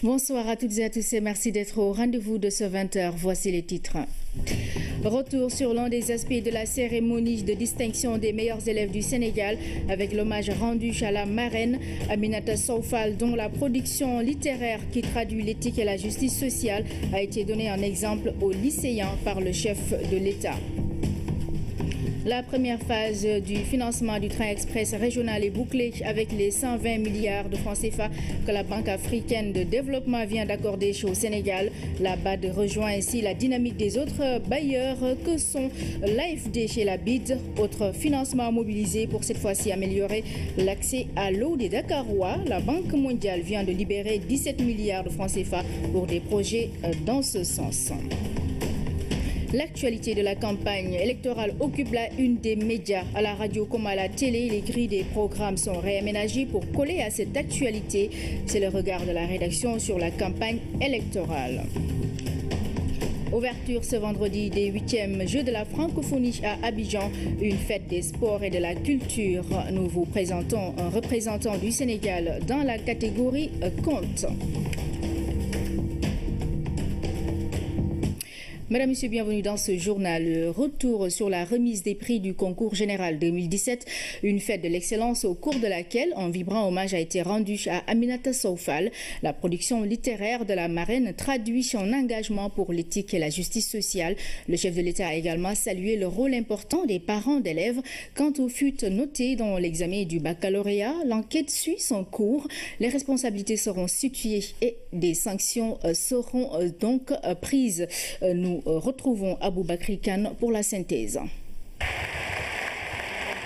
Bonsoir à toutes et à tous et merci d'être au rendez-vous de ce 20h. Voici les titres. Retour sur l'un des aspects de la cérémonie de distinction des meilleurs élèves du Sénégal avec l'hommage rendu à la marraine Aminata Sow Fall, dont la production littéraire qui traduit l'éthique et la justice sociale a été donnée en exemple aux lycéens par le chef de l'État. La première phase du financement du train express régional est bouclée avec les 120 milliards de francs CFA que la Banque africaine de développement vient d'accorder au Sénégal. La BAD rejoint ainsi la dynamique des autres bailleurs que sont l'AFD chez la BID. Autre financement mobilisé pour cette fois-ci améliorer l'accès à l'eau des Dakarois. La Banque mondiale vient de libérer 17 milliards de francs CFA pour des projets dans ce sens. L'actualité de la campagne électorale occupe la une des médias. À la radio comme à la télé, les grilles des programmes sont réaménagées pour coller à cette actualité. C'est le regard de la rédaction sur la campagne électorale. Ouverture ce vendredi des 8e Jeux de la francophonie à Abidjan, une fête des sports et de la culture. Nous vous présentons un représentant du Sénégal dans la catégorie conte. Mesdames, Messieurs, bienvenue dans ce journal. Retour sur la remise des prix du concours général 2017, une fête de l'excellence au cours de laquelle un vibrant hommage a été rendu à Aminata Sow Fall. La production littéraire de la marraine traduit son engagement pour l'éthique et la justice sociale. Le chef de l'État a également salué le rôle important des parents d'élèves. Quant aux fuites notées dans l'examen du baccalauréat, l'enquête suit son cours. Les responsabilités seront situées et des sanctions seront donc prises. Nous retrouvons Aboubakri Kane pour la synthèse.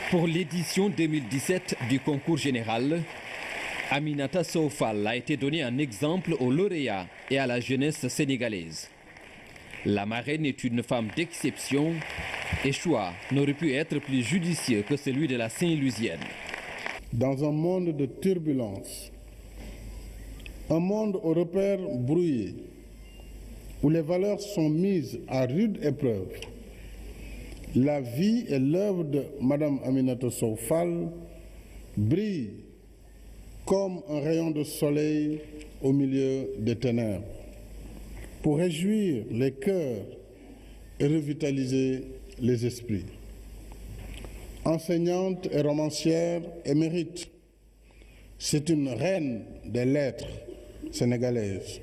Pour l'édition 2017 du concours général, Aminata Sow Fall a été donnée en exemple aux lauréats et à la jeunesse sénégalaise. La marraine est une femme d'exception et choix n'aurait pu être plus judicieux que celui de la Saint-Louisienne. Dans un monde de turbulence, un monde aux repères brouillés, où les valeurs sont mises à rude épreuve, la vie et l'œuvre de Mme Aminata Sow Fall brillent comme un rayon de soleil au milieu des ténèbres, pour réjouir les cœurs et revitaliser les esprits. Enseignante et romancière émérite, c'est une reine des lettres sénégalaises.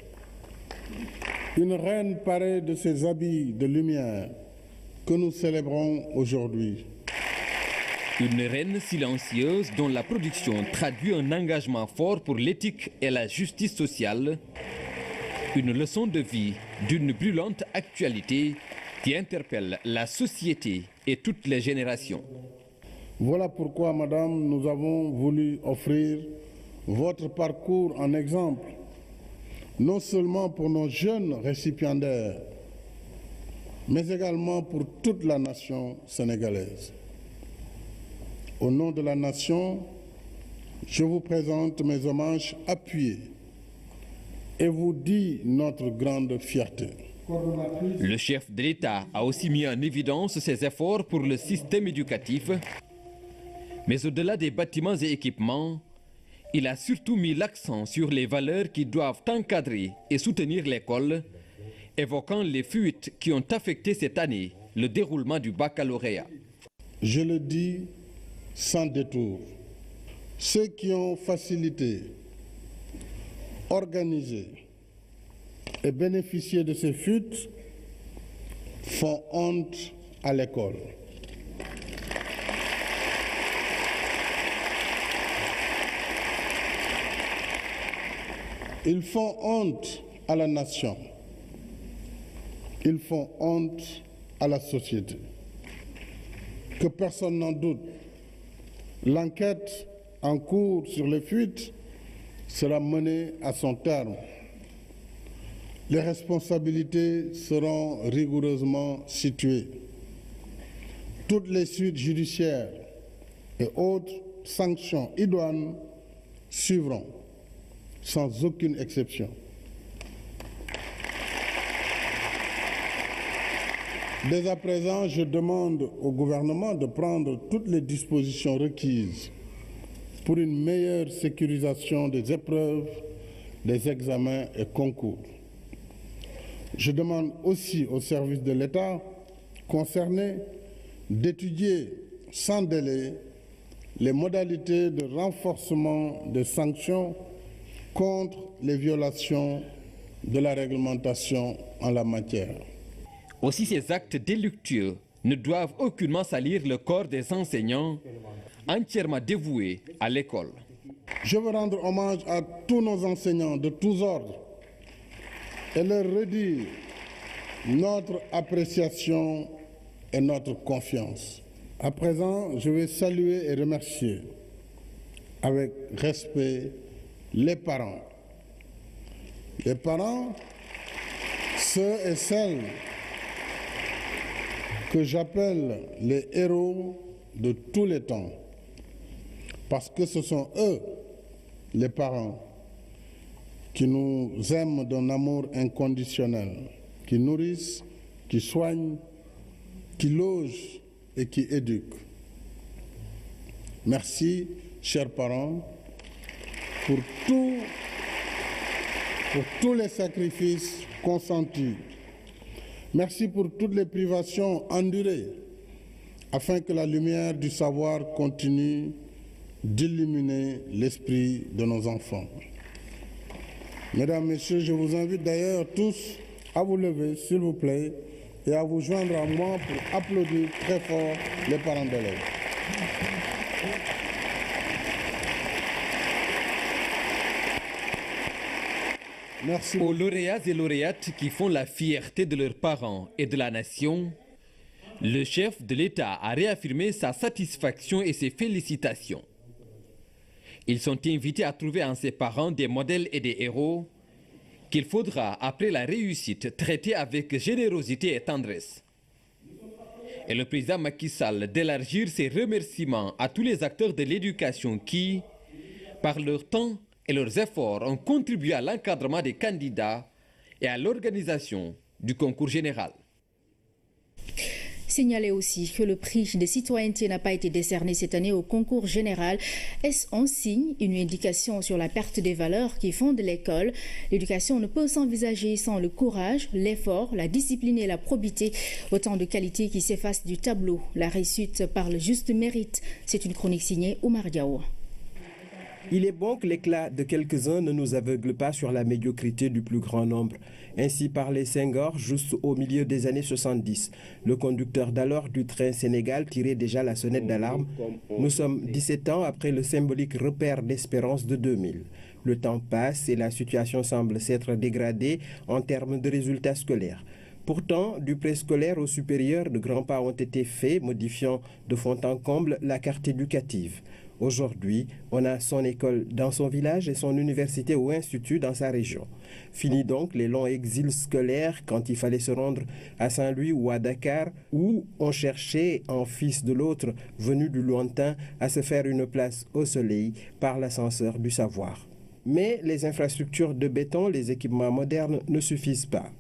Une reine parée de ses habits de lumière que nous célébrons aujourd'hui. Une reine silencieuse dont la production traduit un engagement fort pour l'éthique et la justice sociale. Une leçon de vie d'une brûlante actualité qui interpelle la société et toutes les générations. Voilà pourquoi, Madame, nous avons voulu offrir votre parcours en exemple, non seulement pour nos jeunes récipiendaires, mais également pour toute la nation sénégalaise. Au nom de la nation, je vous présente mes hommages appuyés et vous dis notre grande fierté. Le chef de l'État a aussi mis en évidence ses efforts pour le système éducatif, mais au-delà des bâtiments et équipements, il a surtout mis l'accent sur les valeurs qui doivent encadrer et soutenir l'école, évoquant les fuites qui ont affecté cette année le déroulement du baccalauréat. Je le dis sans détour, ceux qui ont facilité, organisé et bénéficié de ces fuites font honte à l'école. Ils font honte à la nation. Ils font honte à la société. Que personne n'en doute, l'enquête en cours sur les fuites sera menée à son terme. Les responsabilités seront rigoureusement situées. Toutes les suites judiciaires et autres sanctions idoines suivront, sans aucune exception. Dès à présent, je demande au gouvernement de prendre toutes les dispositions requises pour une meilleure sécurisation des épreuves, des examens et concours. Je demande aussi aux services de l'État concernés d'étudier sans délai les modalités de renforcement des sanctions contre les violations de la réglementation en la matière. Aussi, ces actes délictueux ne doivent aucunement salir le corps des enseignants entièrement dévoués à l'école. Je veux rendre hommage à tous nos enseignants de tous ordres et leur redire notre appréciation et notre confiance. À présent, je vais saluer et remercier avec respect les parents. Les parents, ceux et celles que j'appelle les héros de tous les temps, parce que ce sont eux, les parents, qui nous aiment d'un amour inconditionnel, qui nourrissent, qui soignent, qui logent et qui éduquent. Merci, chers parents, pour tous les sacrifices consentis. Merci pour toutes les privations endurées, afin que la lumière du savoir continue d'illuminer l'esprit de nos enfants. Mesdames, Messieurs, je vous invite d'ailleurs tous à vous lever, s'il vous plaît, et à vous joindre à moi pour applaudir très fort les parents d'élèves. Merci. Aux lauréats et lauréates qui font la fierté de leurs parents et de la nation, le chef de l'État a réaffirmé sa satisfaction et ses félicitations. Ils sont invités à trouver en ses parents des modèles et des héros qu'il faudra, après la réussite, traiter avec générosité et tendresse. Et le président Macky Sall d'élargir ses remerciements à tous les acteurs de l'éducation qui, par leur temps et leurs efforts, ont contribué à l'encadrement des candidats et à l'organisation du concours général. Signaler aussi que le prix de citoyenneté n'a pas été décerné cette année au concours général. Est-ce un signe, une indication sur la perte des valeurs qui fondent l'école? L'éducation ne peut s'envisager sans le courage, l'effort, la discipline et la probité. Autant de qualités qui s'effacent du tableau. La réussite par le juste mérite. C'est une chronique signée Oumar Diaw. Il est bon que l'éclat de quelques-uns ne nous aveugle pas sur la médiocrité du plus grand nombre. Ainsi parlait Senghor juste au milieu des années 70. Le conducteur d'alors du train Sénégal tirait déjà la sonnette d'alarme. Nous sommes 17 ans après le symbolique repère d'espérance de 2000. Le temps passe et la situation semble s'être dégradée en termes de résultats scolaires. Pourtant, du préscolaire au supérieur, de grands pas ont été faits, modifiant de fond en comble la carte éducative. Aujourd'hui, on a son école dans son village et son université ou institut dans sa région. Fini donc les longs exils scolaires quand il fallait se rendre à Saint-Louis ou à Dakar, où on cherchait, en fils de l'autre venu du lointain, à se faire une place au soleil par l'ascenseur du savoir. Mais les infrastructures de béton, les équipements modernes ne suffisent pas.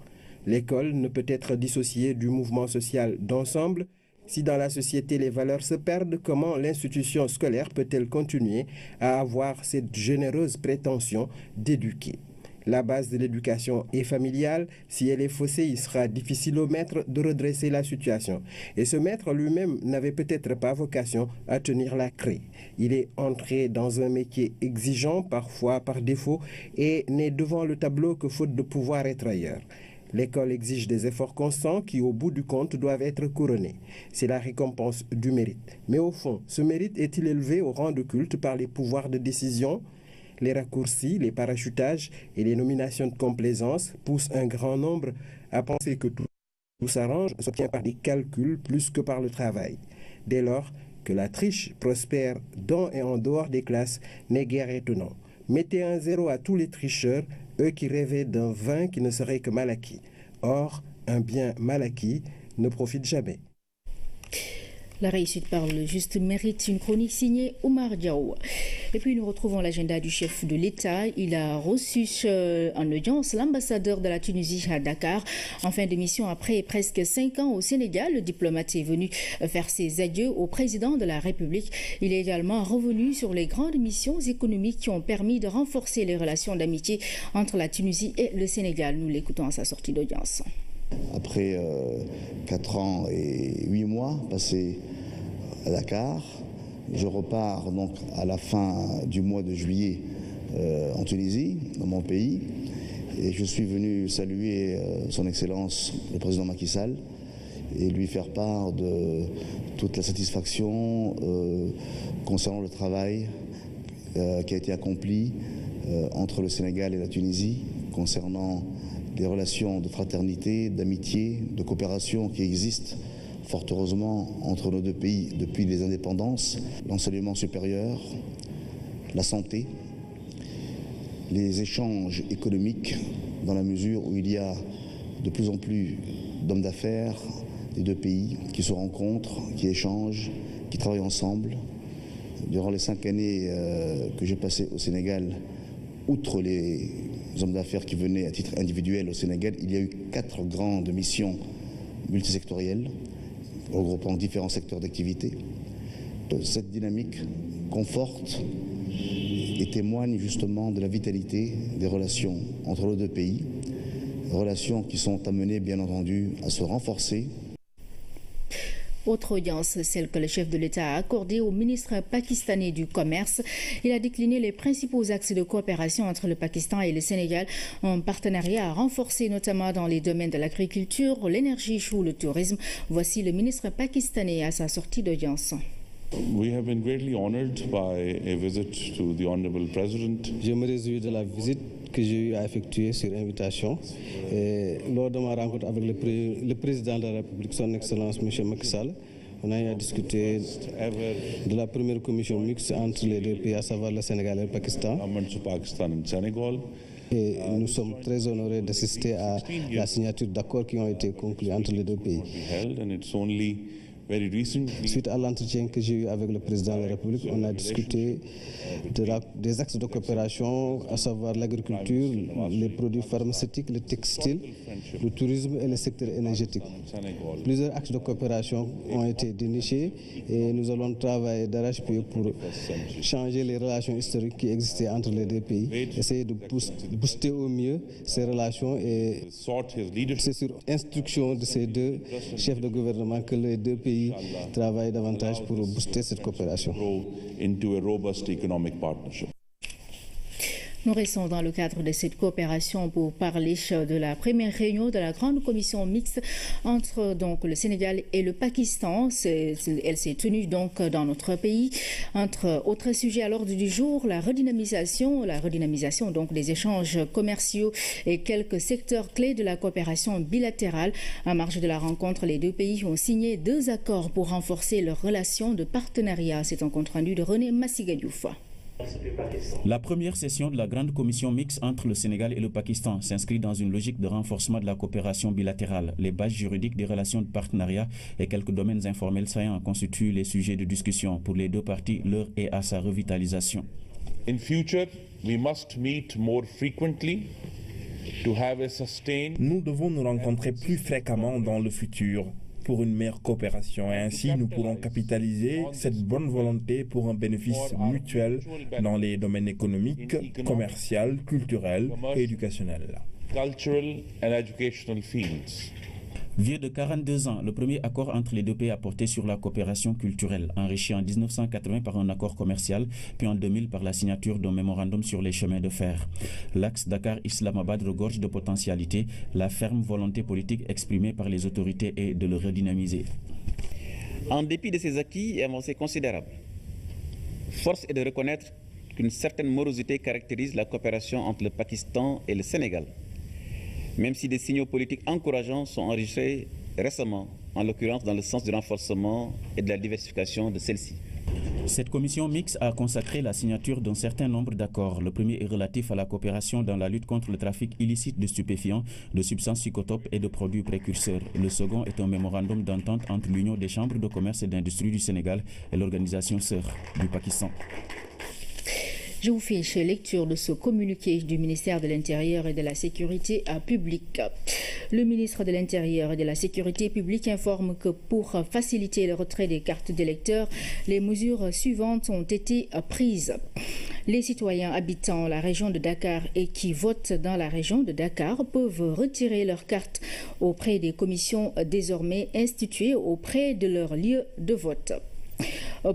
L'école ne peut être dissociée du mouvement social d'ensemble. Si dans la société les valeurs se perdent, comment l'institution scolaire peut-elle continuer à avoir cette généreuse prétention d'éduquer? La base de l'éducation est familiale. Si elle est faussée, il sera difficile au maître de redresser la situation. Et ce maître lui-même n'avait peut-être pas vocation à tenir la craie. Il est entré dans un métier exigeant, parfois par défaut, et n'est devant le tableau que faute de pouvoir être ailleurs. L'école exige des efforts constants qui, au bout du compte, doivent être couronnés. C'est la récompense du mérite. Mais au fond, ce mérite est-il élevé au rang de culte par les pouvoirs de décision? Les raccourcis, les parachutages et les nominations de complaisance poussent un grand nombre à penser que tout s'arrange, s'obtient par des calculs plus que par le travail. Dès lors que la triche prospère dans et en dehors des classes n'est guère étonnant. Mettez un zéro à tous les tricheurs, eux qui rêvaient d'un vin qui ne serait que mal acquis. Or, un bien mal acquis ne profite jamais. La réussite par le juste mérite, une chronique signée Oumar Diaw. Et puis nous retrouvons l'agenda du chef de l'État. Il a reçu en audience l'ambassadeur de la Tunisie à Dakar. En fin de mission, après presque 5 ans au Sénégal, le diplomate est venu faire ses adieux au président de la République. Il est également revenu sur les grandes missions économiques qui ont permis de renforcer les relations d'amitié entre la Tunisie et le Sénégal. Nous l'écoutons à sa sortie d'audience. Après 4 ans et 8 mois passés à Dakar, je repars donc à la fin du mois de juillet en Tunisie, dans mon pays, et je suis venu saluer son Excellence le président Macky Sall et lui faire part de toute la satisfaction concernant le travail qui a été accompli entre le Sénégal et la Tunisie, concernant les relations de fraternité, d'amitié, de coopération qui existent fort heureusement entre nos deux pays depuis les indépendances, l'enseignement supérieur, la santé, les échanges économiques, dans la mesure où il y a de plus en plus d'hommes d'affaires des deux pays qui se rencontrent, qui échangent, qui travaillent ensemble. Durant les 5 années que j'ai passées au Sénégal, outre les hommes d'affaires qui venaient à titre individuel au Sénégal, il y a eu 4 grandes missions multisectorielles regroupant différents secteurs d'activité. Cette dynamique conforte et témoigne justement de la vitalité des relations entre nos deux pays, relations qui sont amenées bien entendu à se renforcer. Autre audience, celle que le chef de l'État a accordée au ministre pakistanais du Commerce. Il a décliné les principaux axes de coopération entre le Pakistan et le Sénégal, un partenariat renforcé notamment dans les domaines de l'agriculture, l'énergie ou le tourisme. Voici le ministre pakistanais à sa sortie d'audience. We have been greatly honored by a visit to the Honorable President. Je me réjouis de la visite que j'ai eu à effectuer sur invitation. Et lors de ma rencontre avec le président de la République, son Excellence M. Macky Sall, on a eu à discuter de la première commission mixte entre les deux pays, à savoir le Sénégal et le Pakistan. Et nous sommes très honorés d'assister à la signature d'accords qui ont été conclus entre les deux pays. Suite à l'entretien que j'ai eu avec le président de la République, on a discuté des axes de coopération, à savoir l'agriculture, les produits pharmaceutiques, le textile, le tourisme et le secteur énergétique. Plusieurs axes de coopération ont été dénichés et nous allons travailler d'arrache-pied pour changer les relations historiques qui existaient entre les deux pays, essayer de booster au mieux ces relations, et c'est sur instruction de ces deux chefs de gouvernement que les deux pays travaillent davantage pour booster cette coopération. Nous restons dans le cadre de cette coopération pour parler de la première réunion de la grande commission mixte entre donc le Sénégal et le Pakistan. Elle s'est tenue donc dans notre pays. Entre autres sujets à l'ordre du jour, la redynamisation donc des échanges commerciaux et quelques secteurs clés de la coopération bilatérale. En marge de la rencontre, les deux pays ont signé 2 accords pour renforcer leurs relations de partenariat. C'est un compte rendu de René Massigadiouf. La première session de la grande commission mixte entre le Sénégal et le Pakistan s'inscrit dans une logique de renforcement de la coopération bilatérale. Les bases juridiques des relations de partenariat et quelques domaines informels saillants constituent les sujets de discussion pour les deux parties. L'heure est à sa revitalisation. In future, we must meet more frequently to have a sustained. Nous devons nous rencontrer plus fréquemment dans le futur pour une meilleure coopération, et ainsi nous pourrons capitaliser cette bonne volonté pour un bénéfice mutuel dans les domaines économiques, commerciaux, culturels et éducationnels. Vieux de 42 ans, le premier accord entre les deux pays a porté sur la coopération culturelle, enrichi en 1980 par un accord commercial, puis en 2000 par la signature d'un mémorandum sur les chemins de fer. L'axe Dakar-Islamabad regorge de potentialités. La ferme volonté politique exprimée par les autorités est de le redynamiser. En dépit de ces acquis et avancées considérables, force est de reconnaître qu'une certaine morosité caractérise la coopération entre le Pakistan et le Sénégal, même si des signaux politiques encourageants sont enregistrés récemment, en l'occurrence dans le sens du renforcement et de la diversification de celle-ci. Cette commission mixte a consacré la signature d'un certain nombre d'accords. Le premier est relatif à la coopération dans la lutte contre le trafic illicite de stupéfiants, de substances psychotropes et de produits précurseurs. Le second est un mémorandum d'entente entre l'Union des chambres de commerce et d'industrie du Sénégal et l'organisation sœur du Pakistan. Je vous fais lecture de ce communiqué du ministère de l'Intérieur et de la Sécurité publique. Le ministre de l'Intérieur et de la Sécurité publique informe que pour faciliter le retrait des cartes d'électeurs, les mesures suivantes ont été prises. Les citoyens habitant la région de Dakar et qui votent dans la région de Dakar peuvent retirer leurs cartes auprès des commissions désormais instituées auprès de leur lieu de vote.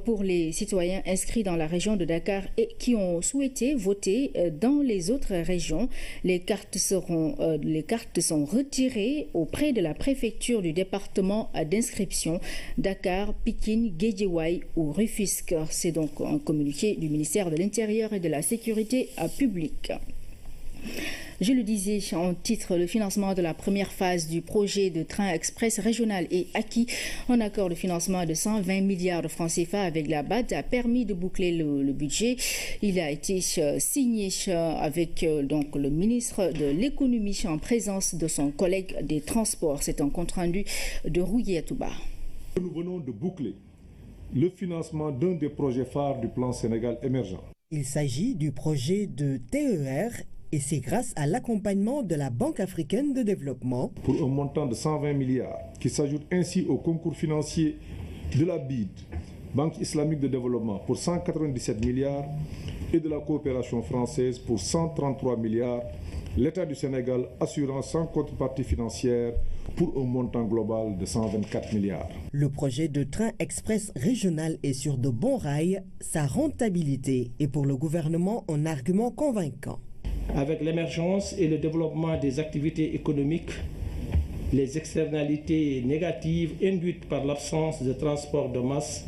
Pour les citoyens inscrits dans la région de Dakar et qui ont souhaité voter dans les autres régions, les cartes sont retirées auprès de la préfecture du département d'inscription Dakar, Pikine, Guédiawaye ou Rufisque. C'est donc un communiqué du ministère de l'Intérieur et de la Sécurité publique. Je le disais en titre, le financement de la première phase du projet de train express régional est acquis. Un accord de financement de 120 milliards de francs CFA avec la BAD a permis de boucler le budget. Il a été signé avec donc le ministre de l'économie en présence de son collègue des transports. C'est un compte-rendu de Rouye Atouba. Nous venons de boucler le financement d'un des projets phares du plan Sénégal émergent. Il s'agit du projet de TER et c'est grâce à l'accompagnement de la Banque africaine de développement. Pour un montant de 120 milliards, qui s'ajoute ainsi au concours financier de la BID, Banque islamique de développement, pour 197 milliards et de la coopération française pour 133 milliards, l'État du Sénégal assurant sans contrepartie financière pour un montant global de 124 milliards. Le projet de train express régional est sur de bons rails. Sa rentabilité est pour le gouvernement un argument convaincant. Avec l'émergence et le développement des activités économiques, les externalités négatives induites par l'absence de transport de masse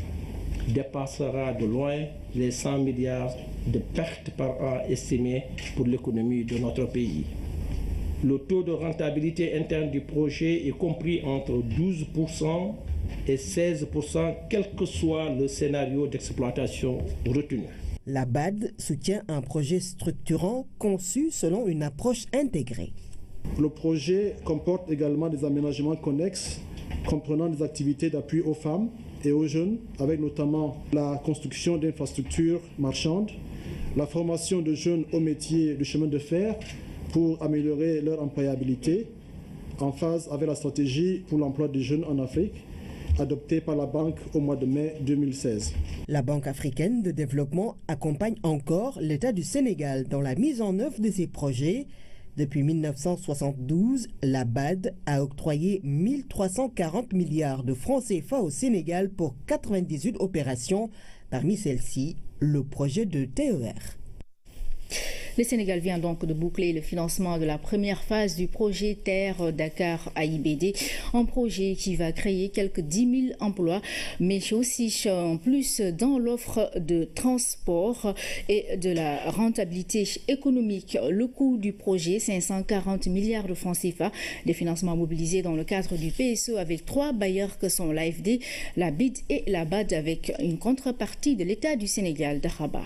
dépassera de loin les 100 milliards de pertes par an estimées pour l'économie de notre pays. Le taux de rentabilité interne du projet est compris entre 12% et 16%, quel que soit le scénario d'exploitation retenu. La BAD soutient un projet structurant conçu selon une approche intégrée. Le projet comporte également des aménagements connexes comprenant des activités d'appui aux femmes et aux jeunes, avec notamment la construction d'infrastructures marchandes, la formation de jeunes au métier du chemin de fer pour améliorer leur employabilité, en phase avec la stratégie pour l'emploi des jeunes en Afrique, adoptée par la Banque au mois de mai 2016. La Banque africaine de développement accompagne encore l'État du Sénégal dans la mise en œuvre de ces projets. Depuis 1972, la BAD a octroyé 1340 milliards de francs CFA au Sénégal pour 98 opérations. Parmi celles-ci, le projet de TER. Le Sénégal vient donc de boucler le financement de la première phase du projet TER Dakar AIBD, un projet qui va créer quelques 10 000 emplois, mais aussi en plus dans l'offre de transport et de la rentabilité économique. Le coût du projet, 540 milliards de francs CFA, des financements mobilisés dans le cadre du PSE avec 3 bailleurs que sont l'AFD, la BID et la BAD avec une contrepartie de l'État du Sénégal de Rabat.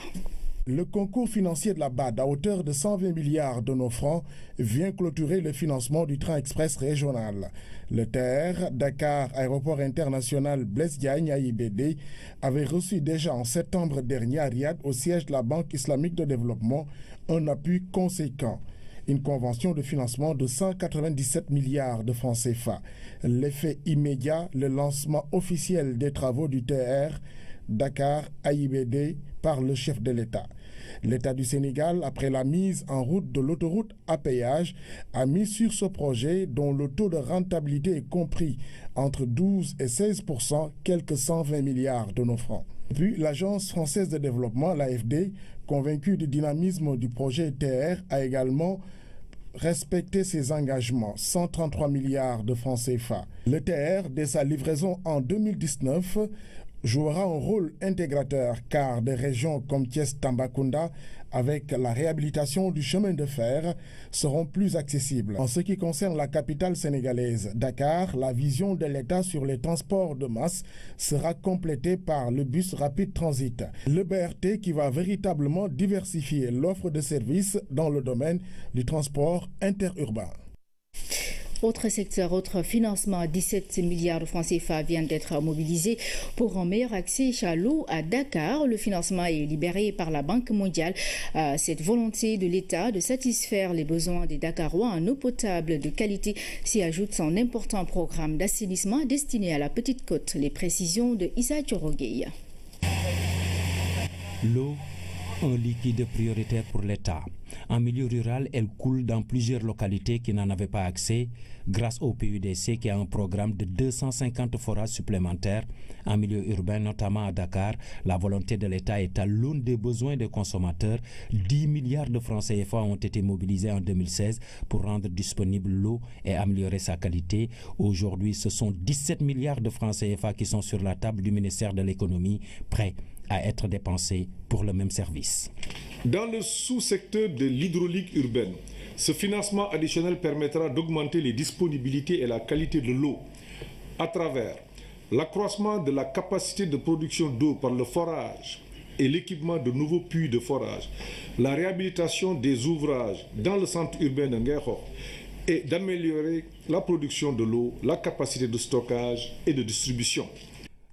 Le concours financier de la BAD à hauteur de 120 milliards de nos francs vient clôturer le financement du train express régional. Le TER, Dakar Aéroport International Blaise Diagne AIBD, avait reçu déjà en septembre dernier à Riyad, au siège de la Banque islamique de développement, un appui conséquent. Une convention de financement de 197 milliards de francs CFA. L'effet immédiat, le lancement officiel des travaux du TER Dakar AIBD par le chef de l'État. L'État du Sénégal, après la mise en route de l'autoroute à péage, a mis sur ce projet dont le taux de rentabilité est compris entre 12 et 16%, quelques 120 milliards de nos francs. Puis l'Agence française de développement, l'AFD, convaincue du dynamisme du projet TER, a également respecté ses engagements, 133 milliards de francs CFA. Le TER, dès sa livraison en 2019, jouera un rôle intégrateur car des régions comme Thiès-Tambacounda, avec la réhabilitation du chemin de fer, seront plus accessibles. En ce qui concerne la capitale sénégalaise, Dakar, la vision de l'État sur les transports de masse sera complétée par le bus rapide transit, le BRT qui va véritablement diversifier l'offre de services dans le domaine du transport interurbain. Autre secteur, autre financement, 17 milliards de francs CFA viennent d'être mobilisés pour un meilleur accès à l'eau à Dakar. Le financement est libéré par la Banque mondiale. Cette volonté de l'État de satisfaire les besoins des Dakarois en eau potable de qualité s'y ajoute son important programme d'assainissement destiné à la Petite Côte. Les précisions de Issa Thiorogueï. L'eau, un liquide prioritaire pour l'État. En milieu rural, elle coule dans plusieurs localités qui n'en avaient pas accès grâce au PUDC qui a un programme de 250 forages supplémentaires. En milieu urbain, notamment à Dakar, la volonté de l'État est à l'aune des besoins des consommateurs. 10 milliards de francs CFA ont été mobilisés en 2016 pour rendre disponible l'eau et améliorer sa qualité. Aujourd'hui, ce sont 17 milliards de francs CFA qui sont sur la table du ministère de l'économie, prêts à être dépensés pour le même service. Dans le sous-secteur de l'hydraulique urbaine, ce financement additionnel permettra d'augmenter les disponibilités et la qualité de l'eau à travers l'accroissement de la capacité de production d'eau par le forage et l'équipement de nouveaux puits de forage, la réhabilitation des ouvrages dans le centre urbain de Nguekho et d'améliorer la production de l'eau, la capacité de stockage et de distribution.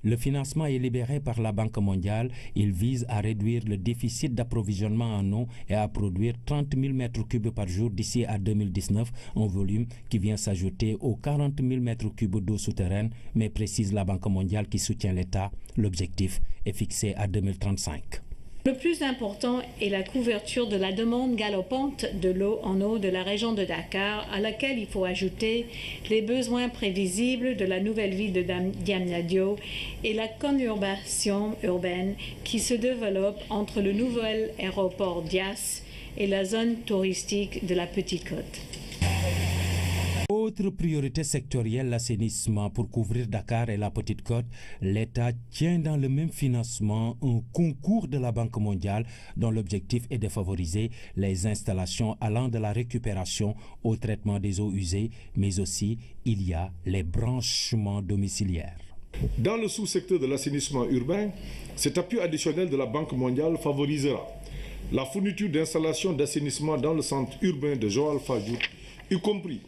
Le financement est libéré par la Banque mondiale. Il vise à réduire le déficit d'approvisionnement en eau et à produire 30 000 m3 par jour d'ici à 2019, un volume qui vient s'ajouter aux 40 000 m3 d'eau souterraine, mais précise la Banque mondiale qui soutient l'État. L'objectif est fixé à 2035. Le plus important est la couverture de la demande galopante de l'eau en eau de la région de Dakar, à laquelle il faut ajouter les besoins prévisibles de la nouvelle ville de Diamniadio et la conurbation urbaine qui se développe entre le nouvel aéroport Dias et la zone touristique de la Petite Côte. Autre priorité sectorielle, l'assainissement. Pour couvrir Dakar et la Petite Côte, l'État tient dans le même financement un concours de la Banque mondiale dont l'objectif est de favoriser les installations allant de la récupération au traitement des eaux usées, mais aussi il y a les branchements domiciliaires. Dans le sous-secteur de l'assainissement urbain, cet appui additionnel de la Banque mondiale favorisera la fourniture d'installations d'assainissement dans le centre urbain de Joal-Fadiouth, y compris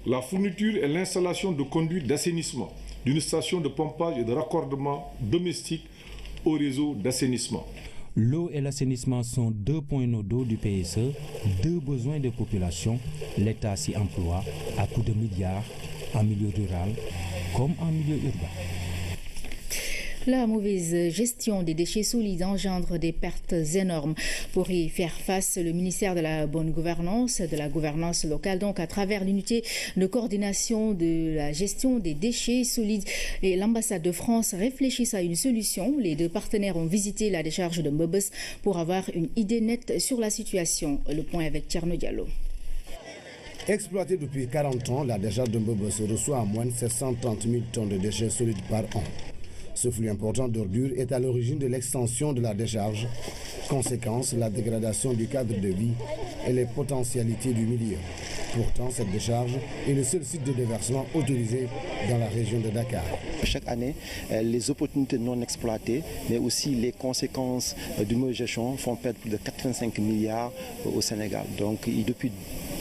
la fourniture et l'installation de conduites d'assainissement, d'une station de pompage et de raccordement domestique au réseau d'assainissement. L'eau et l'assainissement sont deux points nodaux du PSE, deux besoins de population. L'État s'y emploie à coups de milliards en milieu rural comme en milieu urbain. La mauvaise gestion des déchets solides engendre des pertes énormes. Pour y faire face, le ministère de la bonne gouvernance, de la gouvernance locale, donc à travers l'unité de coordination de la gestion des déchets solides et l'ambassade de France réfléchissent à une solution. Les deux partenaires ont visité la décharge de Mbobos pour avoir une idée nette sur la situation. Le point avec Tierno Diallo. Exploitée depuis 40 ans, la décharge de Mbobos reçoit en moyenne 730 000 tonnes de déchets solides par an. Ce flux important d'ordures est à l'origine de l'extension de la décharge. Conséquence, la dégradation du cadre de vie et les potentialités du milieu. Pourtant, cette décharge est le seul site de déversement autorisé dans la région de Dakar. Chaque année, les opportunités non exploitées, mais aussi les conséquences d'une mauvaise gestion font perdre plus de 85 milliards au Sénégal. Donc, depuis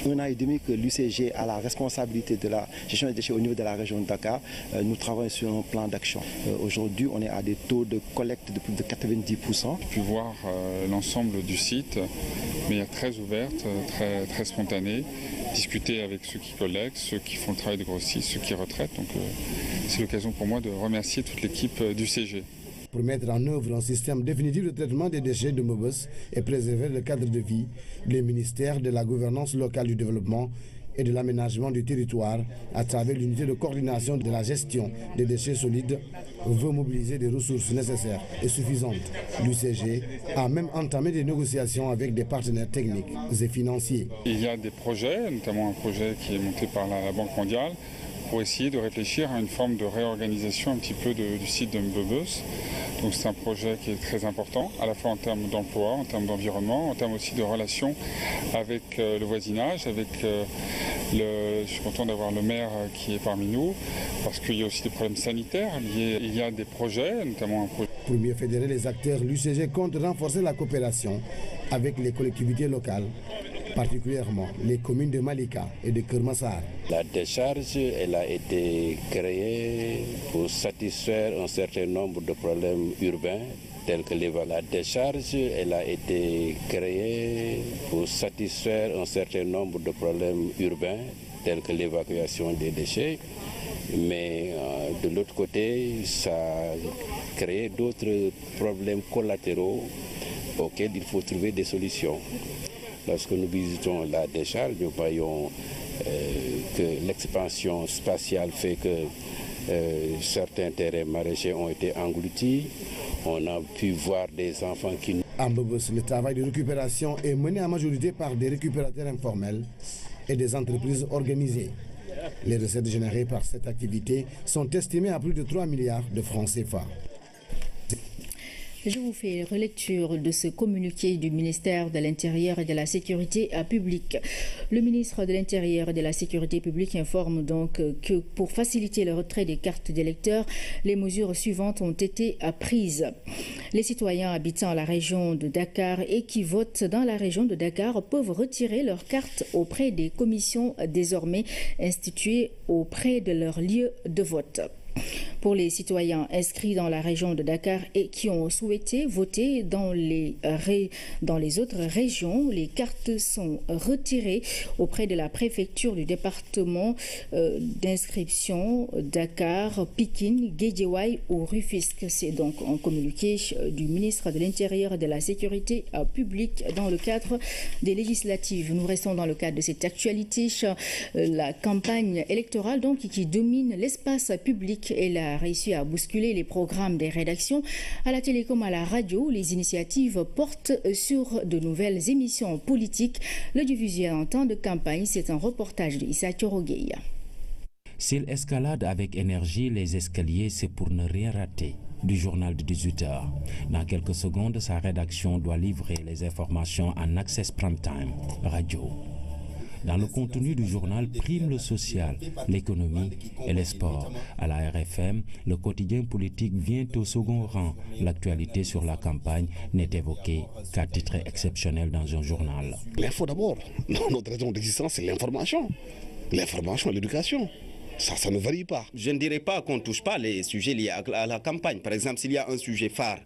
1 an et demi que l'UCG a la responsabilité de la gestion des déchets au niveau de la région de Dakar, nous travaillons sur un plan d'action. Aujourd'hui, on est à des taux de collecte de plus de 90%. J'ai pu voir l'ensemble du site, mais très ouverte, très spontanée, discuter avec ceux qui collectent, ceux qui font le travail de grossiste, ceux qui retraitent. Donc c'est l'occasion pour moi de remercier toute l'équipe du CG. Pour mettre en œuvre un système définitif de traitement des déchets de Mbobos et préserver le cadre de vie, le ministère de la gouvernance locale du développement et de l'aménagement du territoire, à travers l'unité de coordination de la gestion des déchets solides, veut mobiliser des ressources nécessaires et suffisantes. L'UCG a même entamé des négociations avec des partenaires techniques et financiers. Il y a des projets, notamment un projet qui est monté par la Banque mondiale, pour essayer de réfléchir à une forme de réorganisation un petit peu du site de Mbebes. Donc c'est un projet qui est très important, à la fois en termes d'emploi, en termes d'environnement, en termes aussi de relations avec le voisinage, je suis content d'avoir le maire qui est parmi nous, parce qu'il y a aussi des problèmes sanitaires liés. Il y a des projets, notamment un projet. Pour mieux fédérer les acteurs, l'UCG compte renforcer la coopération avec les collectivités locales, particulièrement les communes de Malika et de Kermassar. La décharge, elle a été créée pour satisfaire un certain nombre de problèmes urbains tels que la décharge, elle a été créée pour satisfaire un certain nombre de problèmes urbains tels que l'évacuation des déchets. Mais de l'autre côté, ça a créé d'autres problèmes collatéraux auxquels il faut trouver des solutions. Lorsque nous visitons la décharge, nous voyons que l'expansion spatiale fait que certains terrains maraîchers ont été engloutis. On a pu voir des enfants qui... À Mbebes, le travail de récupération est mené en majorité par des récupérateurs informels et des entreprises organisées. Les recettes générées par cette activité sont estimées à plus de 3 milliards de francs CFA. Je vous fais relecture de ce communiqué du ministère de l'Intérieur et de la Sécurité publique. Le ministre de l'Intérieur et de la Sécurité publique informe donc que pour faciliter le retrait des cartes d'électeurs, les mesures suivantes ont été prises. Les citoyens habitant la région de Dakar et qui votent dans la région de Dakar peuvent retirer leurs cartes auprès des commissions désormais instituées auprès de leur lieu de vote. Pour les citoyens inscrits dans la région de Dakar et qui ont souhaité voter dans les autres régions, les cartes sont retirées auprès de la préfecture du département d'inscription Dakar, Pikine, Guédiawaye ou Rufisque. C'est donc un communiqué du ministre de l'Intérieur et de la Sécurité publique dans le cadre des législatives. Nous restons dans le cadre de cette actualité. La campagne électorale donc qui domine l'espace public. Elle a réussi à bousculer les programmes des rédactions à la télé comme à la radio. Les initiatives portent sur de nouvelles émissions politiques. Le diffusé en temps de campagne, c'est un reportage de Issa Thiorogueya. S'il escalade avec énergie les escaliers, c'est pour ne rien rater du journal de 18h. Dans quelques secondes, sa rédaction doit livrer les informations en access prime time, radio. Dans le contenu du journal prime le social, l'économie et les sports. À la RFM, le quotidien politique vient au second rang. L'actualité sur la campagne n'est évoquée qu'à titre exceptionnel dans un journal. L'info d'abord. Notre raison d'existence, c'est l'information. L'information et l'éducation. Ça ne varie pas. Je ne dirais pas qu'on ne touche pas les sujets liés à la campagne. Par exemple, s'il y a un sujet phare,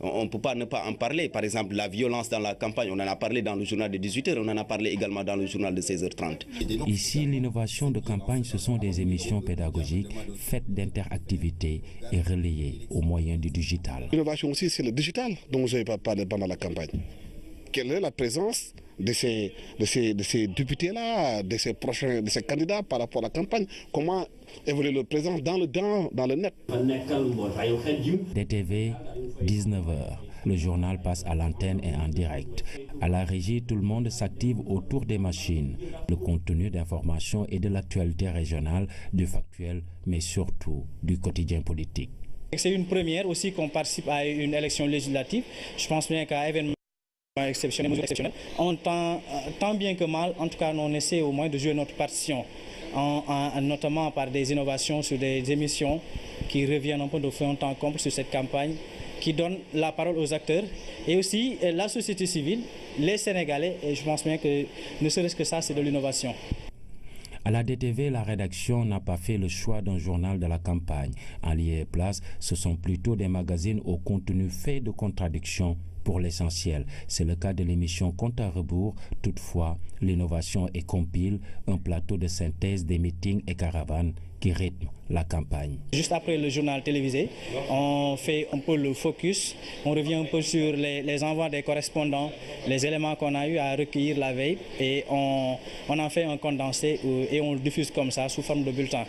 on ne peut pas ne pas en parler. Par exemple, la violence dans la campagne, on en a parlé dans le journal de 18h, on en a parlé également dans le journal de 16h30. Ici, l'innovation de campagne, ce sont des émissions pédagogiques faites d'interactivité et relayées au moyen du digital. L'innovation aussi, c'est le digital dont je n'ai pas parlé pendant la campagne. Quelle est la présence de ces députés-là, de ces candidats par rapport à la campagne? Comment évoluer leur présence dans le net? DTV, 19h. Le journal passe à l'antenne et en direct. À la régie, tout le monde s'active autour des machines. Le contenu d'information et de l'actualité régionale, du factuel, mais surtout du quotidien politique. C'est une première aussi qu'on participe à une élection législative. Je pense bien qu'à événement exceptionnel, on tant bien que mal, en tout cas, on essaie au moins de jouer notre partition, notamment par des innovations sur des émissions qui reviennent un peu de fond en temps comble sur cette campagne, qui donnent la parole aux acteurs et aussi la société civile, les Sénégalais, et je pense bien que ne serait-ce que ça, c'est de l'innovation. À la DTV, la rédaction n'a pas fait le choix d'un journal de la campagne. En lieu et place, ce sont plutôt des magazines au contenu fait de contradictions pour l'essentiel. C'est le cas de l'émission Compte à rebours. Toutefois, l'innovation est compile, un plateau de synthèse des meetings et caravanes qui rythment la campagne. Juste après le journal télévisé, on fait un peu le focus, on revient un peu sur les envois des correspondants, les éléments qu'on a eu à recueillir la veille et on en fait un condensé et on le diffuse comme ça sous forme de bulletin.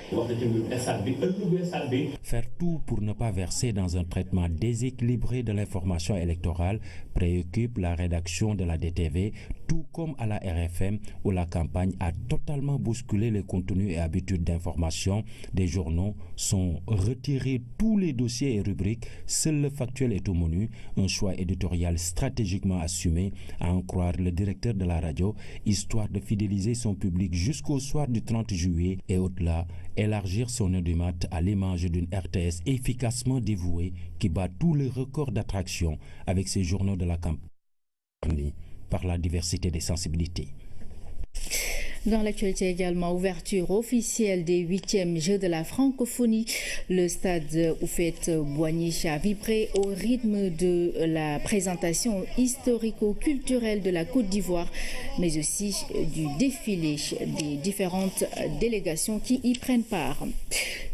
Faire tout pour ne pas verser dans un traitement déséquilibré de l'information électorale préoccupe la rédaction de la DTV, tout comme à la RFM où la campagne a totalement bousculé les contenus et habitudes d'information des journaux, sont retirés tous les dossiers et rubriques, seul le factuel est au menu, un choix éditorial stratégiquement assumé, à en croire le directeur de la radio, histoire de fidéliser son public jusqu'au soir du 30 juillet et au-delà, élargir son audimat à l'image d'une RTS efficacement dévouée qui bat tous les records d'attraction avec ses journaux de la campagne par la diversité des sensibilités. Dans l'actualité également, ouverture officielle des 8e Jeux de la francophonie. Le stade Houphouët-Boigny a vibré au rythme de la présentation historico-culturelle de la Côte d'Ivoire, mais aussi du défilé des différentes délégations qui y prennent part.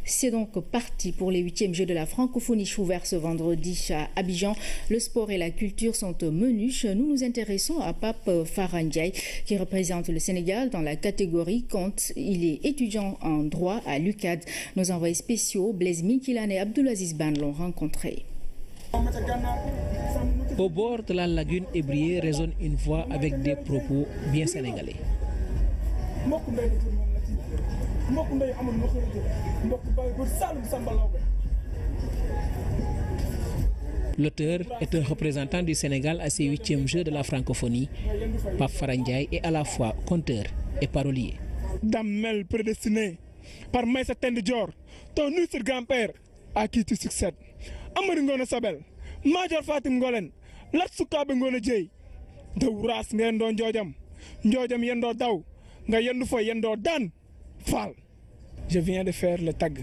C'est donc parti pour les 8e Jeux de la francophonie ouverts ce vendredi à Abidjan. Le sport et la culture sont au menu. Nous nous intéressons à Pape Farah Ndiaye qui représente le Sénégal dans la catégorie compte. Il est étudiant en droit à l'UCAD. Nos envoyés spéciaux Blaise Minkilan et Abdoulaziz Ban l'ont rencontré. Au bord de la lagune ébriée résonne une voix avec des propos bien sénégalais. L'auteur est un représentant du Sénégal à ses 8e Jeux de la francophonie. Pape Farah Ndiaye est à la fois conteur et parolier. Damel prédestiné par Maïssa Tende Dior, ton illustre grand-père à qui tu succèdes. Amari Ngone Sabel, Major Fatim Ngolen, Latsukabe Ngone Djey, de Ouras Ngendo Ndjodjam, Ndjodjam Yendo Daw, nga Yendo Fo Yendo Dan, Fall. Je viens de faire le tag.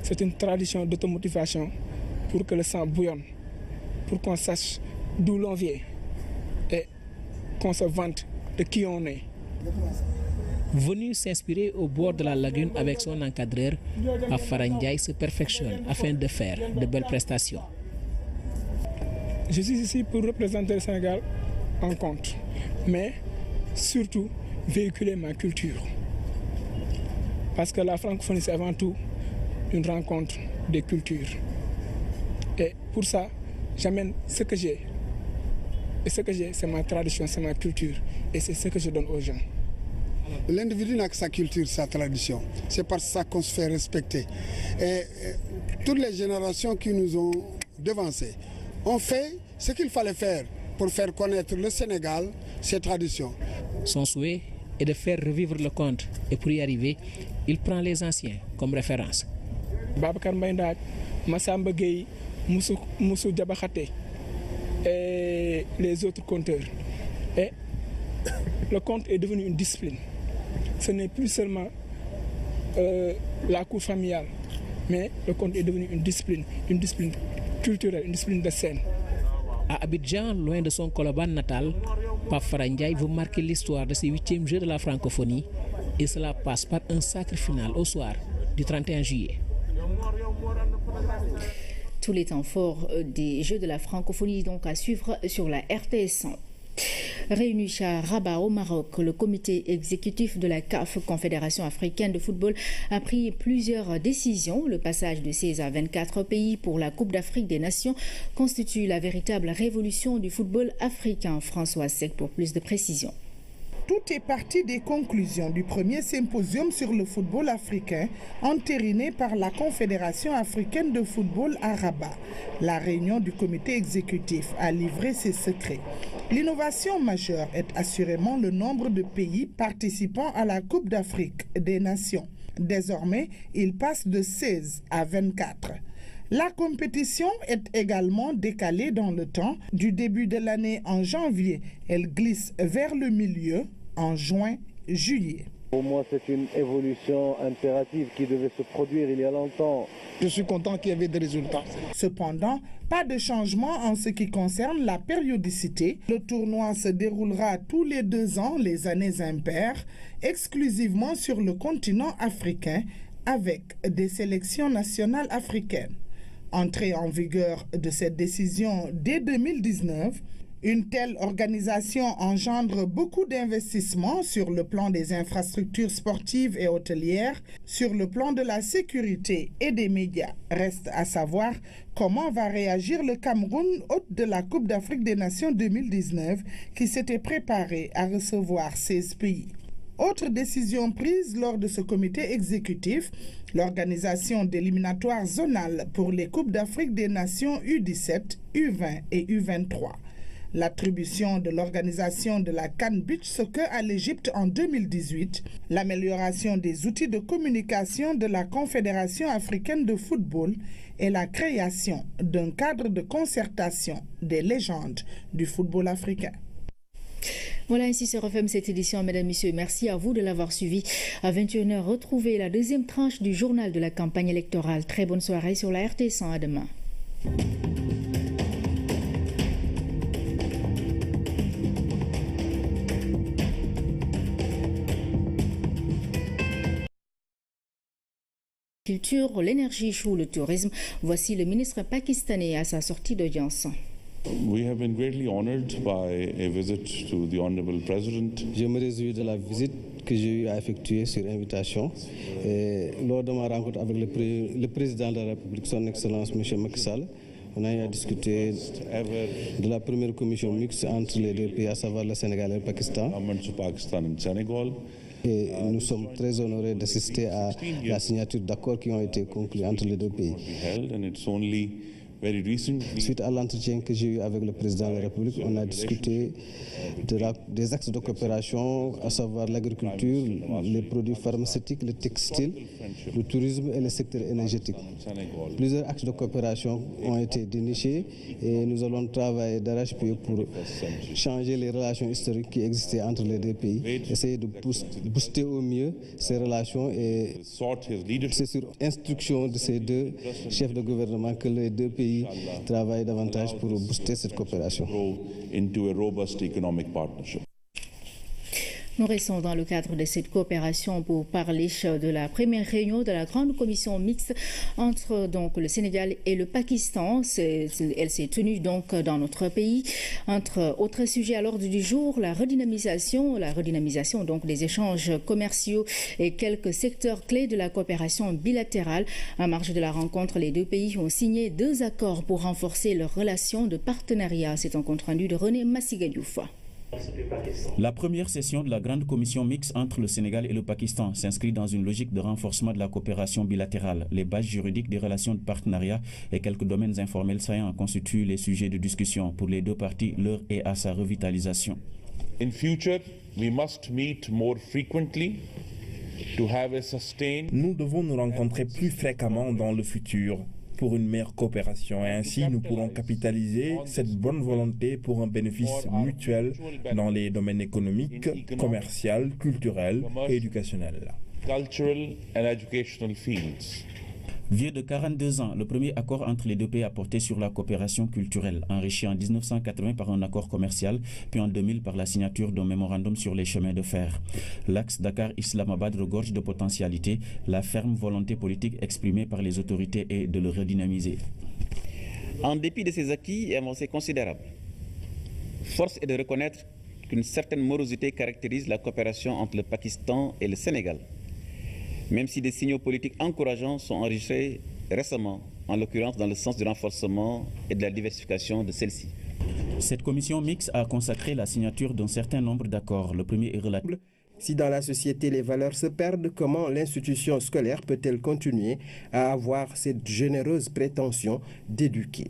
C'est une tradition d'automotivation pour que le sang bouillonne, pour qu'on sache d'où l'on vient et qu'on se vante de qui on est. Venu s'inspirer au bord de la lagune avec son encadreur, Pape Farah Ndiaye se perfectionne afin de faire de belles prestations. Je suis ici pour représenter le Sénégal en compte, mais surtout véhiculer ma culture. Parce que la francophonie, c'est avant tout une rencontre des cultures. Et pour ça, j'amène ce que j'ai. Et ce que j'ai, c'est ma tradition, c'est ma culture. Et c'est ce que je donne aux gens. L'individu n'a que sa culture, sa tradition. C'est par ça qu'on se fait respecter. Et toutes les générations qui nous ont devancés ont fait ce qu'il fallait faire pour faire connaître le Sénégal, ses traditions. Son souhait est de faire revivre le conte. Et pour y arriver, il prend les anciens comme référence. Babacar Mbaye, Massamba Gueye, Moussou Diabakhate et les autres conteurs. Et le conte est devenu une discipline. Ce n'est plus seulement la cour familiale, mais le conte est devenu une discipline culturelle, une discipline de scène. À Abidjan, loin de son Colobane natal, Pape Farah Ndiaye veut marquer l'histoire de ces 8e Jeux de la francophonie et cela passe par un sacre final au soir du 31 juillet. Tous les temps forts des Jeux de la francophonie donc à suivre sur la RTS 100. Réuni à Rabat au Maroc, le comité exécutif de la CAF, Confédération africaine de football, a pris plusieurs décisions. Le passage de 16 à 24 pays pour la Coupe d'Afrique des Nations constitue la véritable révolution du football africain. François Sec pour plus de précisions. Tout est parti des conclusions du premier symposium sur le football africain entériné par la Confédération africaine de football à Rabat. La réunion du comité exécutif a livré ses secrets. L'innovation majeure est assurément le nombre de pays participant à la Coupe d'Afrique des Nations. Désormais, il passe de 16 à 24. La compétition est également décalée dans le temps. Du début de l'année en janvier, elle glisse vers le milieu en juin-juillet. Pour moi, c'est une évolution impérative qui devait se produire il y a longtemps. Je suis content qu'il y avait des résultats. Cependant, pas de changement en ce qui concerne la périodicité. Le tournoi se déroulera tous les 2 ans, les années impaires, exclusivement sur le continent africain, avec des sélections nationales africaines. Entrée en vigueur de cette décision dès 2019, Une telle organisation engendre beaucoup d'investissements sur le plan des infrastructures sportives et hôtelières, sur le plan de la sécurité et des médias. Reste à savoir comment va réagir le Cameroun, hôte de la Coupe d'Afrique des Nations 2019, qui s'était préparé à recevoir 16 pays. Autre décision prise lors de ce comité exécutif, l'organisation d'éliminatoires zonales pour les Coupes d'Afrique des Nations U17, U20 et U23. L'attribution de l'organisation de la CAN Beach Soccer à l'Égypte en 2018, l'amélioration des outils de communication de la Confédération africaine de football et la création d'un cadre de concertation des légendes du football africain. Voilà, ainsi se referme cette édition, mesdames, messieurs. Merci à vous de l'avoir suivi. À 21h, retrouvez la deuxième tranche du journal de la campagne électorale. Très bonne soirée sur la RTS1. À demain. Culture, l'énergie ou le tourisme. Voici le ministre pakistanais à sa sortie d'audience. We have been greatly honored by a visit to the Honorable President. Je me réjouis de la visite que j'ai eu à effectuer sur invitation. Et lors de ma rencontre avec le président de la République, son Excellence M. Macky Sall, on a eu à discuter de la première commission mixte entre les deux pays, à savoir le Sénégal et le Pakistan. Et nous sommes très honorés d'assister à la signature d'accords qui ont été conclus entre les deux pays. Suite à l'entretien que j'ai eu avec le président de la République, on a discuté des axes de coopération, à savoir l'agriculture, les produits pharmaceutiques, le textile, le tourisme et le secteur énergétique. Plusieurs axes de coopération ont été dénichés et nous allons travailler d'arrache-pied pour changer les relations historiques qui existaient entre les deux pays, essayer de booster au mieux ces relations, et c'est sur instruction de ces deux chefs de gouvernement que les deux pays travaillent davantage pour booster cette coopération. Nous restons dans le cadre de cette coopération pour parler de la première réunion de la grande commission mixte entre le Sénégal et le Pakistan. Elle s'est tenue donc dans notre pays. Entre autres sujets à l'ordre du jour, la redynamisation donc des échanges commerciaux et quelques secteurs clés de la coopération bilatérale. En marge de la rencontre, les deux pays ont signé 2 accords pour renforcer leurs relations de partenariat. C'est un compte rendu de René Massigadiouf. La première session de la grande commission mixte entre le Sénégal et le Pakistan s'inscrit dans une logique de renforcement de la coopération bilatérale. Les bases juridiques des relations de partenariat et quelques domaines informels saillants constituent les sujets de discussion pour les deux parties. L'heure est à sa revitalisation. In future, we must meet more frequently to have a sustained. Nous devons nous rencontrer plus fréquemment dans le futur pour une meilleure coopération, et ainsi nous pourrons capitaliser cette bonne volonté pour un bénéfice mutuel dans les domaines économiques, commercial, culturel et éducationnel. Vieux de 42 ans, le premier accord entre les deux pays a porté sur la coopération culturelle, enrichi en 1980 par un accord commercial, puis en 2000 par la signature d'un mémorandum sur les chemins de fer. L'axe Dakar-Islamabad regorge de potentialités. La ferme volonté politique exprimée par les autorités est de le redynamiser. En dépit de ces acquis et avancées considérables, force est de reconnaître qu'une certaine morosité caractérise la coopération entre le Pakistan et le Sénégal, même si des signaux politiques encourageants sont enregistrés récemment, en l'occurrence dans le sens du renforcement et de la diversification de celle-ci. Cette commission mixte a consacré la signature d'un certain nombre d'accords. Le premier est relatif. Si dans la société les valeurs se perdent, comment l'institution scolaire peut-elle continuer à avoir cette généreuse prétention d'éduquer ?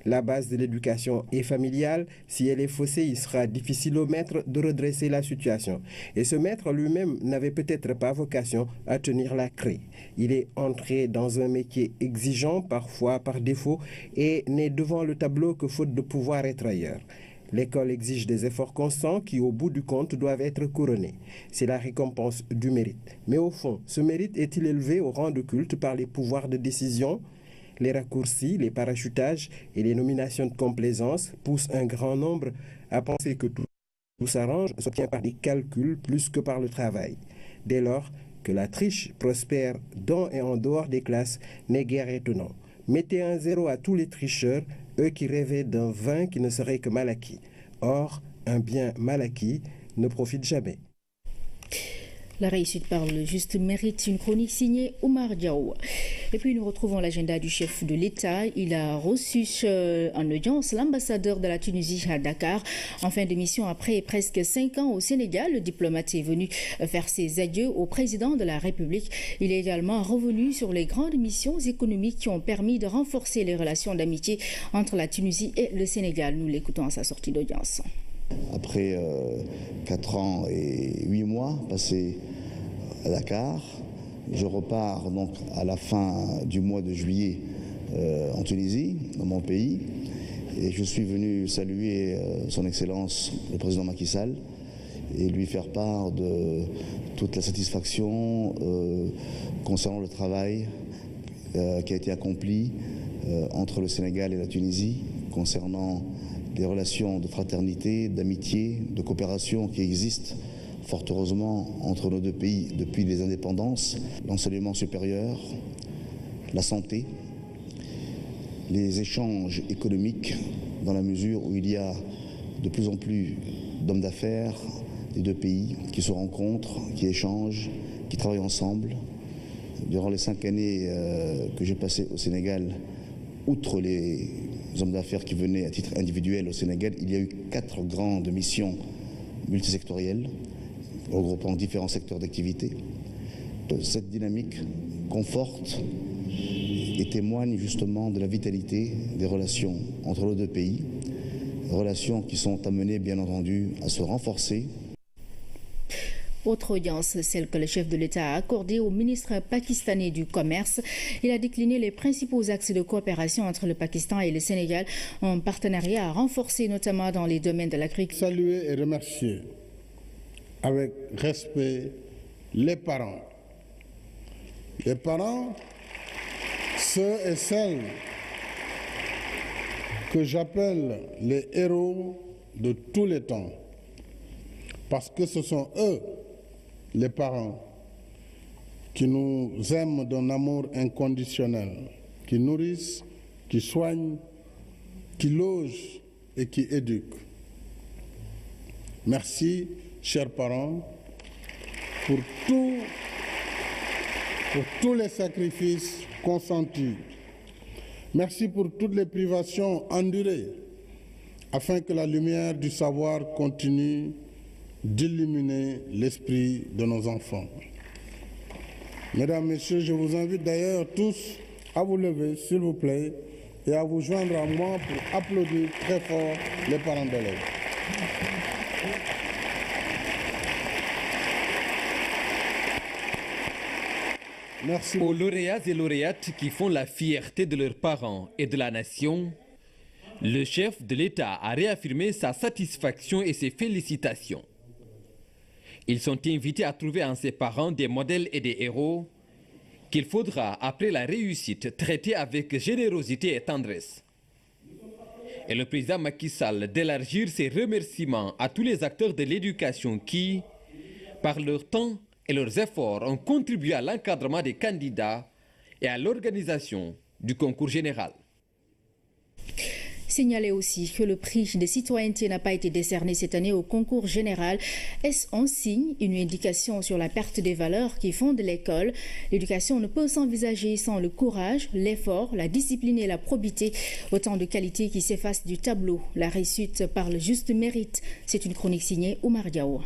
La base de l'éducation est familiale. Si elle est faussée, il sera difficile au maître de redresser la situation. Et ce maître lui-même n'avait peut-être pas vocation à tenir la clé. Il est entré dans un métier exigeant, parfois par défaut, et n'est devant le tableau que faute de pouvoir être ailleurs. L'école exige des efforts constants qui, au bout du compte, doivent être couronnés. C'est la récompense du mérite. Mais au fond, ce mérite est-il élevé au rang de culte par les pouvoirs de décision ? Les raccourcis, les parachutages et les nominations de complaisance poussent un grand nombre à penser que tout s'arrange, s'obtient par des calculs plus que par le travail. Dès lors que la triche prospère dans et en dehors des classes n'est guère étonnant. Mettez un zéro à tous les tricheurs, eux qui rêvaient d'un vin qui ne serait que mal acquis. Or, un bien mal acquis ne profite jamais. La réussite par le juste mérite, une chronique signée Oumar Diaw. Et puis nous retrouvons l'agenda du chef de l'État. Il a reçu en audience l'ambassadeur de la Tunisie à Dakar. En fin de mission, après presque 5 ans au Sénégal, le diplomate est venu faire ses adieux au président de la République. Il est également revenu sur les grandes missions économiques qui ont permis de renforcer les relations d'amitié entre la Tunisie et le Sénégal. Nous l'écoutons à sa sortie d'audience. Après 4 ans et 8 mois passés à Dakar, je repars donc à la fin du mois de juillet en Tunisie, dans mon pays, et je suis venu saluer son Excellence le président Macky Sall et lui faire part de toute la satisfaction concernant le travail qui a été accompli entre le Sénégal et la Tunisie concernant des relations de fraternité, d'amitié, de coopération qui existent fort heureusement entre nos deux pays depuis les indépendances, l'enseignement supérieur, la santé, les échanges économiques dans la mesure où il y a de plus en plus d'hommes d'affaires des deux pays qui se rencontrent, qui échangent, qui travaillent ensemble. Durant les 5 années que j'ai passées au Sénégal, outre les hommes d'affaires qui venaient à titre individuel au Sénégal, il y a eu 4 grandes missions multisectorielles regroupant différents secteurs d'activité. Cette dynamique conforte et témoigne justement de la vitalité des relations entre nos deux pays, relations qui sont amenées bien entendu à se renforcer. Autre audience, celle que le chef de l'État a accordée au ministre pakistanais du Commerce. Il a décliné les principaux axes de coopération entre le Pakistan et le Sénégal, un partenariat à renforcer notamment dans les domaines de l'agriculture. Saluer et remercier avec respect les parents. Les parents, ceux et celles que j'appelle les héros de tous les temps, parce que ce sont eux, les parents, qui nous aiment d'un amour inconditionnel, qui nourrissent, qui soignent, qui logent et qui éduquent. Merci, chers parents, pour tous les sacrifices consentis. Merci pour toutes les privations endurées, afin que la lumière du savoir continue d'illuminer l'esprit de nos enfants. Mesdames, Messieurs, je vous invite d'ailleurs tous à vous lever, s'il vous plaît, et à vous joindre à moi pour applaudir très fort les parents d'élèves. Merci. Aux lauréats et lauréates qui font la fierté de leurs parents et de la nation, le chef de l'État a réaffirmé sa satisfaction et ses félicitations. Ils sont invités à trouver en ses parents des modèles et des héros qu'il faudra, après la réussite, traiter avec générosité et tendresse. Et le président Macky Sall d'élargir ses remerciements à tous les acteurs de l'éducation qui, par leur temps et leurs efforts, ont contribué à l'encadrement des candidats et à l'organisation du concours général. Signaler aussi que le prix de citoyenneté n'a pas été décerné cette année au concours général. Est-ce un signe, une indication sur la perte des valeurs qui fondent l'école? L'éducation ne peut s'envisager sans le courage, l'effort, la discipline et la probité. Autant de qualités qui s'effacent du tableau. La réussite par le juste mérite. C'est une chronique signée Oumar Diaw.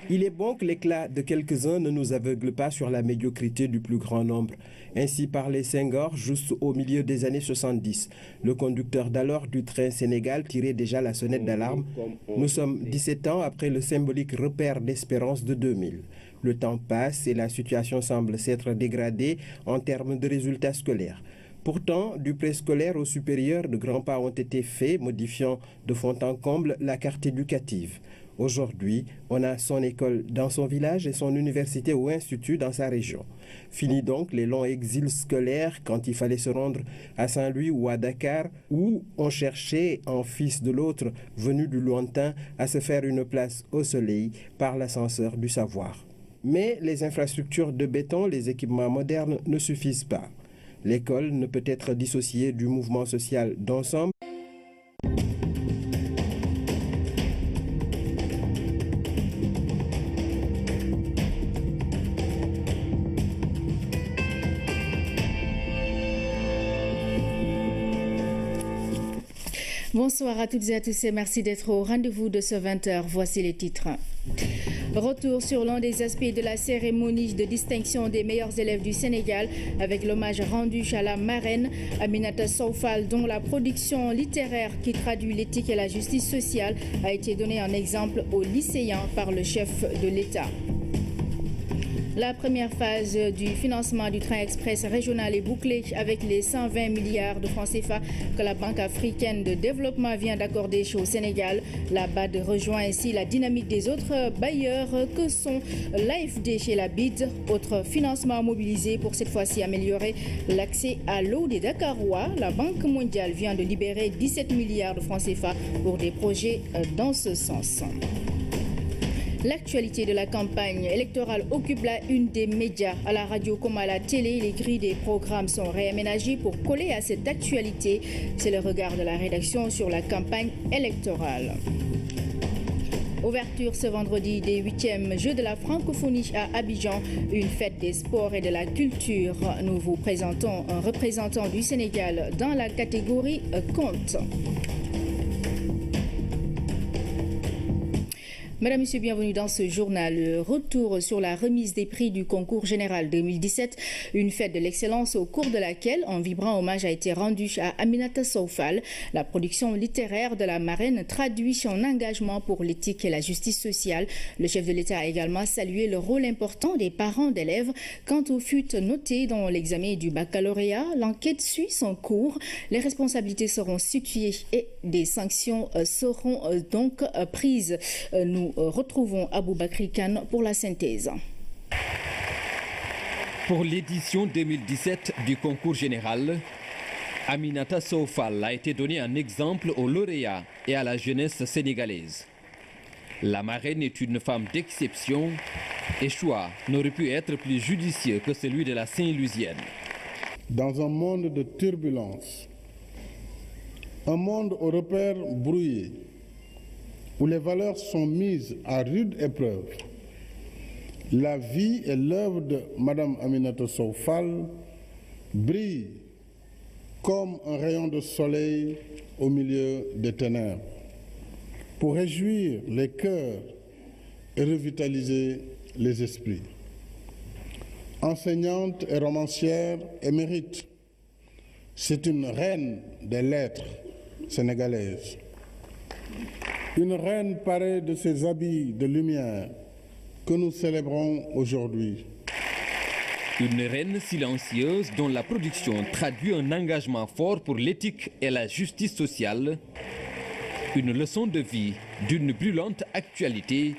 Il est bon que l'éclat de quelques-uns ne nous aveugle pas sur la médiocrité du plus grand nombre. Ainsi parlait Senghor juste au milieu des années 70. Le conducteur d'alors du train Sénégal tirait déjà la sonnette d'alarme. Nous sommes 17 ans après le symbolique repère d'espérance de 2000. Le temps passe et la situation semble s'être dégradée en termes de résultats scolaires. Pourtant, du préscolaire au supérieur, de grands pas ont été faits, modifiant de fond en comble la carte éducative. Aujourd'hui, on a son école dans son village et son université ou institut dans sa région. Fini donc les longs exils scolaires quand il fallait se rendre à Saint-Louis ou à Dakar, où on cherchait, en fils de l'autre, venu du lointain, à se faire une place au soleil par l'ascenseur du savoir. Mais les infrastructures de béton, les équipements modernes ne suffisent pas. L'école ne peut être dissociée du mouvement social d'ensemble. Bonsoir à toutes et à tous et merci d'être au rendez-vous de ce 20h. Voici les titres. Retour sur l'un des aspects de la cérémonie de distinction des meilleurs élèves du Sénégal avec l'hommage rendu à la marraine Aminata Sow Fall, dont la production littéraire qui traduit l'éthique et la justice sociale a été donnée en exemple aux lycéens par le chef de l'État. La première phase du financement du train express régional est bouclée avec les 120 milliards de francs CFA que la Banque africaine de développement vient d'accorder au Sénégal. La BAD rejoint ainsi la dynamique des autres bailleurs que sont l'AFD chez la BID. Autre financement mobilisé pour cette fois-ci améliorer l'accès à l'eau des Dakarois. La Banque mondiale vient de libérer 17 milliards de francs CFA pour des projets dans ce sens. L'actualité de la campagne électorale occupe la une des médias. À la radio comme à la télé, les grilles des programmes sont réaménagées pour coller à cette actualité. C'est le regard de la rédaction sur la campagne électorale. Ouverture ce vendredi des 8e Jeux de la francophonie à Abidjan, une fête des sports et de la culture. Nous vous présentons un représentant du Sénégal dans la catégorie conte. Mesdames, Messieurs, bienvenue dans ce journal. Retour sur la remise des prix du concours général 2017, une fête de l'excellence au cours de laquelle un vibrant hommage a été rendu à Aminata Sow Fall. La production littéraire de la marraine traduit son engagement pour l'éthique et la justice sociale. Le chef de l'État a également salué le rôle important des parents d'élèves. Quant aux fuites notées dans l'examen du baccalauréat, l'enquête suit son cours. Les responsabilités seront situées et des sanctions seront donc prises. Nous retrouvons Aboubakri Kane pour la synthèse. Pour l'édition 2017 du concours général, Aminata Sow Fall a été donnée en exemple aux lauréats et à la jeunesse sénégalaise. La marraine est une femme d'exception et choix n'aurait pu être plus judicieux que celui de la Saint-Louisienne. Dans un monde de turbulence, un monde aux repères brouillés, où les valeurs sont mises à rude épreuve, la vie et l'œuvre de Mme Aminata Sow Fall brillent comme un rayon de soleil au milieu des ténèbres, pour réjouir les cœurs et revitaliser les esprits. Enseignante et romancière émérite, c'est une reine des lettres sénégalaises. Une reine parée de ses habits de lumière que nous célébrons aujourd'hui. Une reine silencieuse dont la production traduit un engagement fort pour l'éthique et la justice sociale. Une leçon de vie d'une brûlante actualité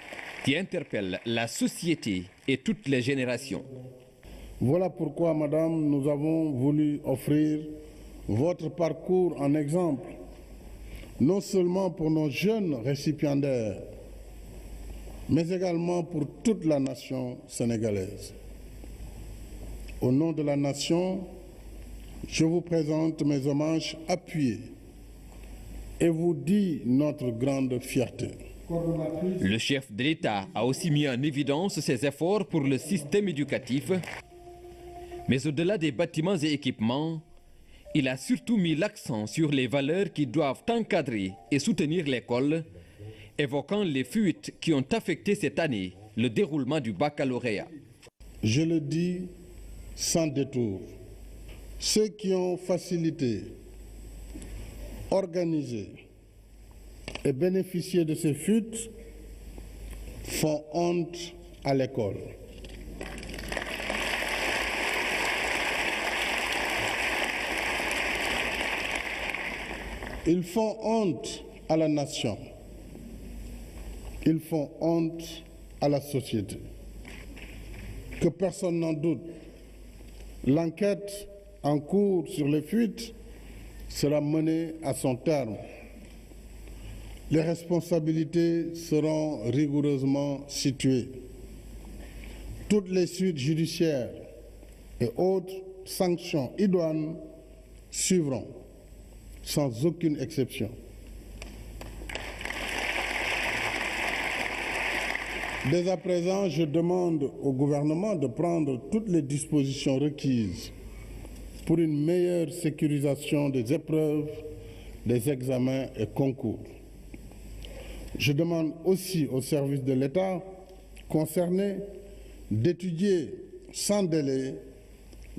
qui interpelle la société et toutes les générations. Voilà pourquoi, Madame, nous avons voulu offrir votre parcours en exemple, non seulement pour nos jeunes récipiendaires, mais également pour toute la nation sénégalaise. Au nom de la nation, je vous présente mes hommages appuyés et vous dis notre grande fierté. Le chef de l'État a aussi mis en évidence ses efforts pour le système éducatif, mais au-delà des bâtiments et équipements, il a surtout mis l'accent sur les valeurs qui doivent encadrer et soutenir l'école, évoquant les fuites qui ont affecté cette année le déroulement du baccalauréat. Je le dis sans détour, ceux qui ont facilité, organisé et bénéficié de ces fuites font honte à l'école. Ils font honte à la nation. Ils font honte à la société. Que personne n'en doute, l'enquête en cours sur les fuites sera menée à son terme. Les responsabilités seront rigoureusement situées. Toutes les suites judiciaires et autres sanctions idoines suivront, sans aucune exception. Dès à présent, je demande au gouvernement de prendre toutes les dispositions requises pour une meilleure sécurisation des épreuves, des examens et concours. Je demande aussi aux services de l'État concernés d'étudier sans délai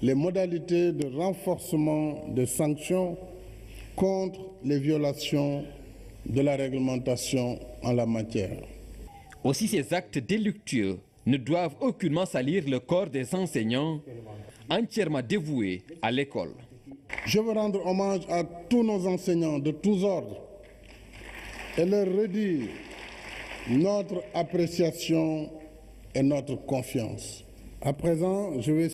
les modalités de renforcement des sanctions contre les violations de la réglementation en la matière. Aussi, ces actes délictueux ne doivent aucunement salir le corps des enseignants entièrement dévoués à l'école. Je veux rendre hommage à tous nos enseignants de tous ordres et leur redire notre appréciation et notre confiance. À présent, je vais